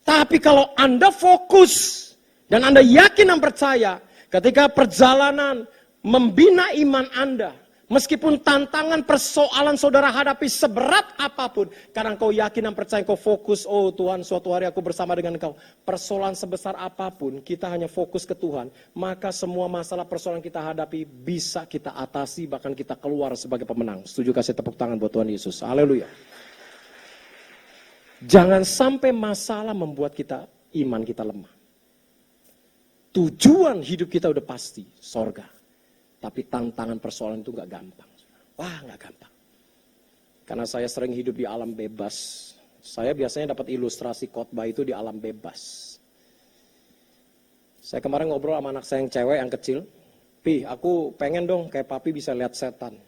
Tapi kalau Anda fokus dan Anda yakin dan percaya ketika perjalanan membina iman Anda, meskipun tantangan persoalan saudara hadapi seberat apapun, karena engkau yakin dan percaya, engkau fokus, oh Tuhan suatu hari aku bersama dengan engkau. Persoalan sebesar apapun, kita hanya fokus ke Tuhan, maka semua masalah persoalan kita hadapi bisa kita atasi, bahkan kita keluar sebagai pemenang. Setuju? Kasih tepuk tangan buat Tuhan Yesus. Haleluya. Jangan sampai masalah membuat kita, iman kita lemah. Tujuan hidup kita udah pasti, sorga. Tapi tantangan persoalan itu gak gampang. Wah gak gampang. Karena saya sering hidup di alam bebas. Saya biasanya dapat ilustrasi khotbah itu di alam bebas. Saya kemarin ngobrol sama anak saya yang cewek, yang kecil. Pi, aku pengen dong kayak papi bisa lihat setan.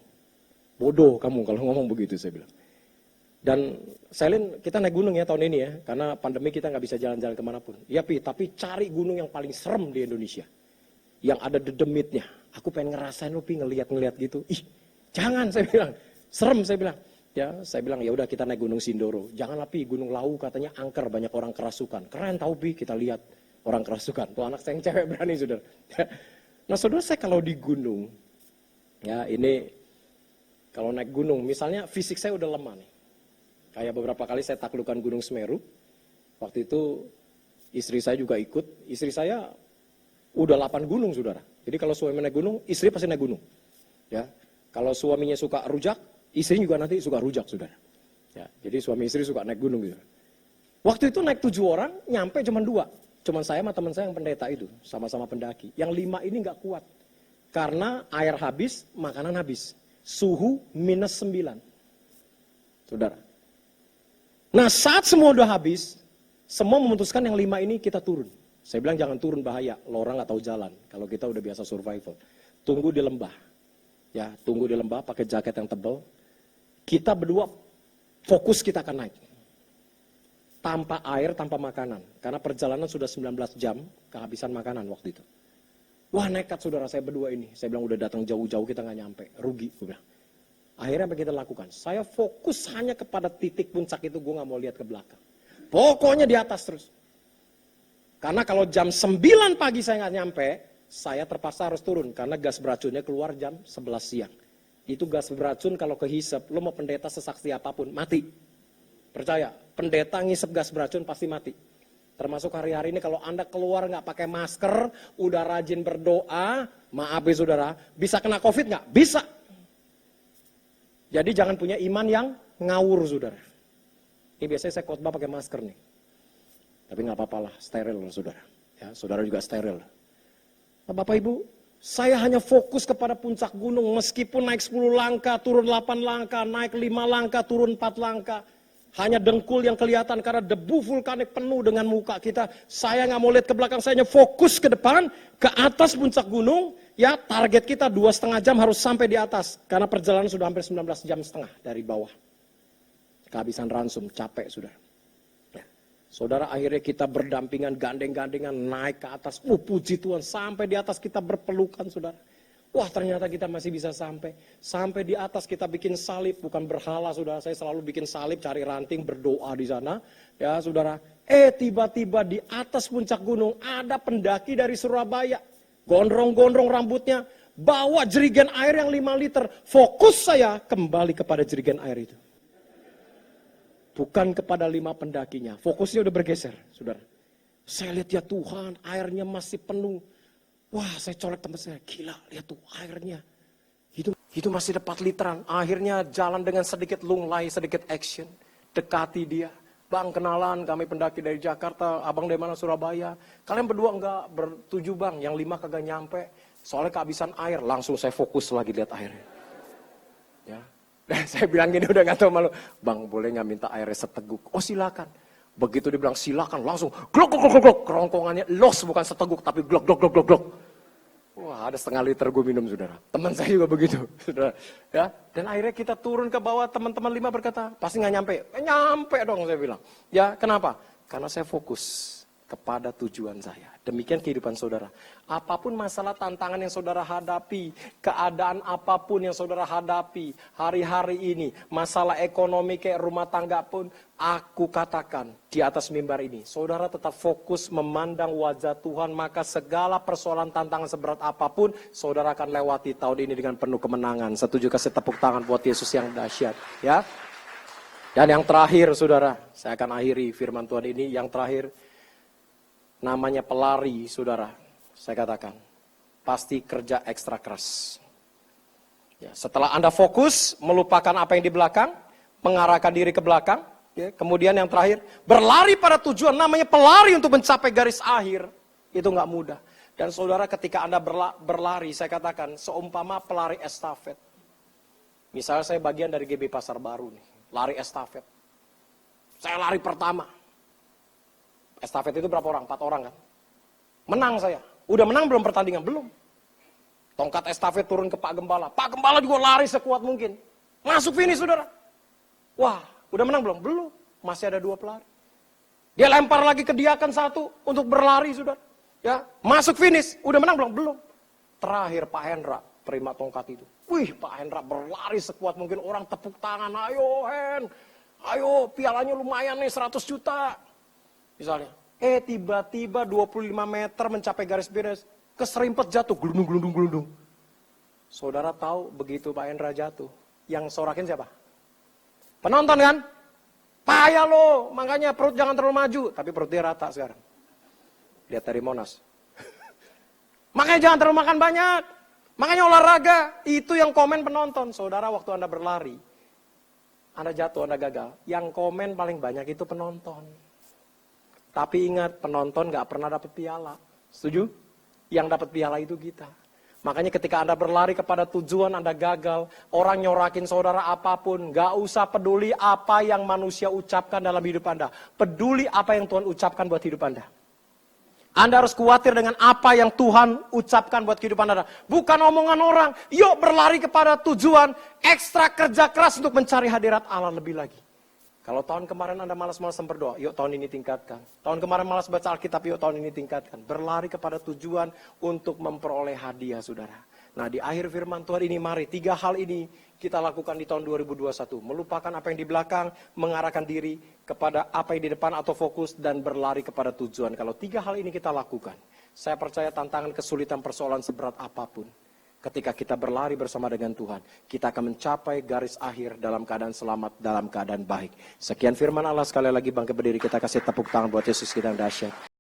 Bodoh kamu kalau ngomong begitu, saya bilang. Dan Selin, kita naik gunung ya tahun ini ya. Karena pandemi kita gak bisa jalan-jalan kemanapun. Ya Pi, tapi cari gunung yang paling serem di Indonesia. Yang ada dedemitnya. Aku pengen ngerasain lu Pi, ngeliat-ngeliat gitu. Ih, jangan saya bilang. Serem saya bilang. Ya, saya bilang ya udah kita naik Gunung Sindoro. Janganlah Pi, Gunung Lawu katanya angker, banyak orang kerasukan. Keren tahu Pi, kita lihat orang kerasukan. Tuh anak saya yang cewek berani saudara. Nah saudara, saya kalau di gunung, ya ini kalau naik gunung, misalnya fisik saya udah lemah nih. Kayak beberapa kali saya taklukkan Gunung Semeru. Waktu itu istri saya juga ikut. Istri saya udah 8 gunung saudara. Jadi kalau suami naik gunung, istri pasti naik gunung. Ya, kalau suaminya suka rujak, istri juga nanti suka rujak saudara. Ya, jadi suami istri suka naik gunung gitu. Waktu itu naik 7 orang, nyampe cuma 2. Cuma saya sama teman saya yang pendeta itu, sama-sama pendaki. Yang 5 ini nggak kuat. Karena air habis, makanan habis. Suhu -9. Saudara. Nah saat semua udah habis, semua memutuskan yang 5 ini kita turun. Saya bilang jangan turun, bahaya, lo orang nggak tahu jalan. Kalau kita udah biasa survival, tunggu di lembah. Ya, tunggu di lembah, pakai jaket yang tebal. Kita berdua fokus kita akan naik. Tanpa air, tanpa makanan. Karena perjalanan sudah 19 jam, kehabisan makanan waktu itu. Wah nekat saudara, saya berdua ini. Saya bilang udah datang jauh-jauh kita nggak nyampe, rugi. Gue bilang. Akhirnya apa kita lakukan? Saya fokus hanya kepada titik puncak itu, gue gak mau lihat ke belakang. Pokoknya di atas terus. Karena kalau jam 9 pagi saya gak nyampe, saya terpaksa harus turun. Karena gas beracunnya keluar jam 11 siang. Itu gas beracun kalau kehisap, lo mau pendeta sesaksi apapun, mati. Percaya, pendeta ngisep gas beracun pasti mati. Termasuk hari-hari ini kalau Anda keluar gak pakai masker, udah rajin berdoa, maaf ya saudara, bisa kena COVID gak? Bisa. Jadi jangan punya iman yang ngawur saudara. Ini biasanya saya khotbah pakai masker nih. Tapi nggak apa-apa lah, steril saudara. Ya, saudara juga steril. Nah, Bapak Ibu, saya hanya fokus kepada puncak gunung. Meskipun naik 10 langkah, turun 8 langkah, naik 5 langkah, turun 4 langkah. Hanya dengkul yang kelihatan karena debu vulkanik penuh dengan muka kita. Saya nggak mau lihat ke belakang, saya hanya fokus ke depan, ke atas puncak gunung. ya target kita 2,5 jam harus sampai di atas. Karena perjalanan sudah hampir 19,5 jam dari bawah. Kehabisan ransum, capek sudah. Ya. Saudara, akhirnya kita berdampingan, gandeng-gandengan, naik ke atas. Puji Tuhan, sampai di atas kita berpelukan, saudara. Wah, ternyata kita masih bisa sampai. Sampai di atas kita bikin salib, bukan berhala, saudara. Saya selalu bikin salib, cari ranting, berdoa di sana. Ya, saudara. Tiba-tiba di atas puncak gunung ada pendaki dari Surabaya. Gondrong-gondrong rambutnya, bawa jerigen air yang 5 liter. Fokus saya kembali kepada jerigen air itu. Bukan kepada 5 pendakinya. Fokusnya udah bergeser, saudara. Saya lihat ya Tuhan, airnya masih penuh. Wah, saya colek teman saya, gila, lihat tuh airnya. Itu masih ada 4 literan. Akhirnya jalan dengan sedikit lunglai, sedikit action. Dekati dia. Bang, kenalan, kami pendaki dari Jakarta, abang dari mana? Surabaya. Kalian berdua enggak bertuju bang, yang 5 kagak nyampe. Soalnya kehabisan air, langsung saya fokus lagi lihat airnya. Ya. Dan saya bilang gini, udah gak tahu malu. Bang, boleh gak minta airnya seteguk? Oh silakan. Begitu dia bilang silakan, langsung glok glok glok glok. Kerongkongannya los, bukan seteguk, tapi glok glok glok glok glok. Wah, ada 0,5 liter gue minum, saudara. Teman saya juga begitu, saudara. Ya, dan akhirnya kita turun ke bawah, teman-teman 5 berkata, pasti nggak nyampe. Nyampe dong, saya bilang. Ya, kenapa? Karena saya fokus kepada tujuan saya. Demikian kehidupan saudara. Apapun masalah tantangan yang saudara hadapi, keadaan apapun yang saudara hadapi, hari-hari ini, masalah ekonomi kayak rumah tangga pun, aku katakan di atas mimbar ini, saudara tetap fokus memandang wajah Tuhan, maka segala persoalan tantangan seberat apapun, saudara akan lewati tahun ini dengan penuh kemenangan. Setuju? Kasih tepuk tangan buat Yesus yang dahsyat. Ya. Dan yang terakhir, saudara, saya akan akhiri firman Tuhan ini, yang terakhir, namanya pelari, saudara. Saya katakan, pasti kerja ekstra keras. Ya, setelah Anda fokus, melupakan apa yang di belakang, mengarahkan diri ke belakang. Ya, kemudian yang terakhir, berlari pada tujuan, namanya pelari untuk mencapai garis akhir. Itu nggak mudah. Dan saudara, ketika Anda berlari, saya katakan, seumpama pelari estafet. Misalnya saya bagian dari GB Pasar Baru nih, lari estafet. Saya lari pertama. Estafet itu berapa orang? 4 orang kan? Menang saya. Udah menang belum pertandingan? Belum. Tongkat estafet turun ke Pak Gembala. Pak Gembala juga lari sekuat mungkin. Masuk finish, saudara. Wah, udah menang belum? Belum. Masih ada 2 pelari. Dia lempar lagi ke Diakan 1 untuk berlari, saudara. Ya, masuk finish. Udah menang belum? Belum. Terakhir Pak Hendra, terima tongkat itu. Wih, Pak Hendra berlari sekuat mungkin. Orang tepuk tangan. Ayo, Hen. Ayo, pialanya lumayan nih, 100 juta. Misalnya, tiba-tiba 25 meter mencapai garis finish, keserimpet jatuh, gelundung. Saudara tahu begitu Pak Hendra jatuh, yang sorakin siapa? Penonton kan? Payah lo, makanya perut jangan terlalu maju, tapi perut dia rata sekarang. Lihat dari Monas. Makanya jangan terlalu makan banyak, makanya olahraga, itu yang komen penonton. Saudara, waktu Anda berlari, Anda jatuh, Anda gagal, yang komen paling banyak itu penonton. Tapi ingat, penonton gak pernah dapat piala. Setuju? Yang dapat piala itu kita. Makanya ketika Anda berlari kepada tujuan, Anda gagal. Orang nyorakin saudara apapun. Gak usah peduli apa yang manusia ucapkan dalam hidup Anda. Peduli apa yang Tuhan ucapkan buat hidup Anda. Anda harus khawatir dengan apa yang Tuhan ucapkan buat kehidupan Anda. Bukan omongan orang. Yuk berlari kepada tujuan. Ekstra kerja keras untuk mencari hadirat Allah lebih lagi. Kalau tahun kemarin Anda malas-malasan berdoa, yuk tahun ini tingkatkan. Tahun kemarin malas baca Alkitab, yuk tahun ini tingkatkan. Berlari kepada tujuan untuk memperoleh hadiah, saudara. Nah, di akhir firman Tuhan ini, mari 3 hal ini kita lakukan di tahun 2021. Melupakan apa yang di belakang, mengarahkan diri kepada apa yang di depan atau fokus, dan berlari kepada tujuan. Kalau 3 hal ini kita lakukan, saya percaya tantangan, kesulitan, persoalan seberat apapun, ketika kita berlari bersama dengan Tuhan, kita akan mencapai garis akhir dalam keadaan selamat, dalam keadaan baik. Sekian firman Allah, sekali lagi bangkit berdiri, kita kasih tepuk tangan buat Yesus kita yang dahsyat.